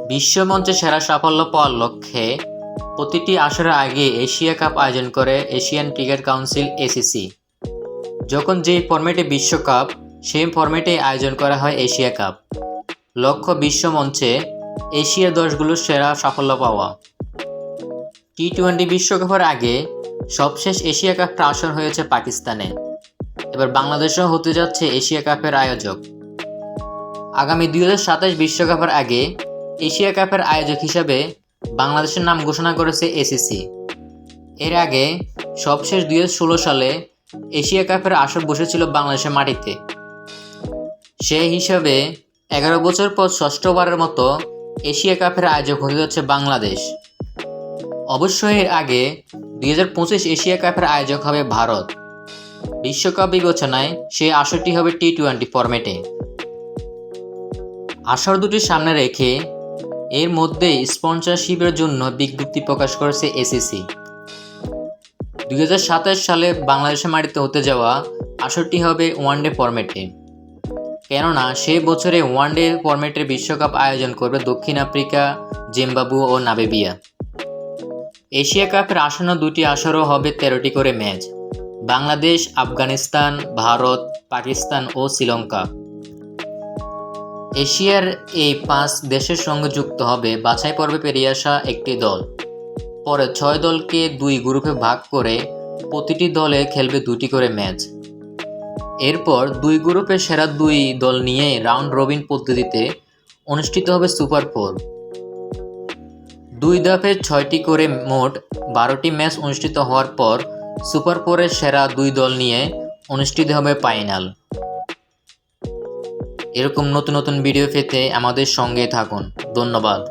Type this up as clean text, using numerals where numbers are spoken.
বিশ্বমঞ্চে সেরা সাফল্য পাওয়ার লক্ষ্যে প্রতিটি আসরের আগে এশিয়া কাপ আয়োজন করে এশিয়ান ক্রিকেট কাউন্সিল এসিসি। যখন যেই ফরম্যাটে বিশ্বকাপ, সেই ফরম্যাটেই আয়োজন করা হয় এশিয়া কাপ। লক্ষ্য বিশ্বমঞ্চে এশিয়ার দশগুলোর সেরা সাফল্য পাওয়া। টি-20 বিশ্বকাপের আগে সবশেষ এশিয়া কাপটা আসর হয়েছে পাকিস্তানে। এবার বাংলাদেশও হতে যাচ্ছে এশিয়া কাপের আয়োজক। আগামী 2027 বিশ্বকাপের আগে এশিয়া কাপের আয়োজক হিসাবে বাংলাদেশের নাম ঘোষণা করেছে এসিসি। এর আগে সবশেষ 2016 সালে এশিয়া কাপের আসর বসেছিল বাংলাদেশের মাটিতে। সেই হিসাবে 11 বছর পর ষষ্ঠবারের মতো এশিয়া কাপের আয়োজক হতে যাচ্ছে বাংলাদেশ। অবশ্যই এর আগে 2025 এশিয়া কাপের আয়োজক হবে ভারত। বিশ্বকাপ বিবেচনায় সেই আসরটি হবে টি-20 ফরম্যাটে। আসর দুটি সামনে রেখে এর মধ্যে স্পন্সরশিপের জন্য বিজ্ঞপ্তি প্রকাশ করেছে এসিসি। 2027 সালে বাংলাদেশের মাটিতে হতে যাওয়া আসরটি হবে ওয়ানডে ফরম্যাটে, কেননা সেই বছরে ওয়ানডে ফরম্যাটের বিশ্বকাপ আয়োজন করবে দক্ষিণ আফ্রিকা, জিম্বাবুয়ে ও নামিবিয়া। এশিয়া কাপের আসন্ন দুটি আসরও হবে 13টি করে ম্যাচ। বাংলাদেশ, আফগানিস্তান, ভারত, পাকিস্তান ও শ্রীলঙ্কা। এশিয়ার এই 5 দেশের সঙ্গে যুক্ত হবে বাছাই পর্বে পেরিয়ে আসা একটি দল। পরে 6 দলকে 2 গ্রুপে ভাগ করে প্রতিটি দলে খেলবে 2টি করে ম্যাচ। এরপর 2 গ্রুপের সেরা 2 দল নিয়ে রাউন্ড রবিন পদ্ধতিতে অনুষ্ঠিত হবে সুপার 4। 2 ধাপে 6টি করে মোট 12টি ম্যাচ অনুষ্ঠিত হওয়ার পর সুপার 4-এর সেরা 2 দল নিয়ে অনুষ্ঠিত হবে ফাইনাল। এরকম নতুন নতুন ভিডিও পেতে আমাদের সঙ্গে থাকুন। ধন্যবাদ।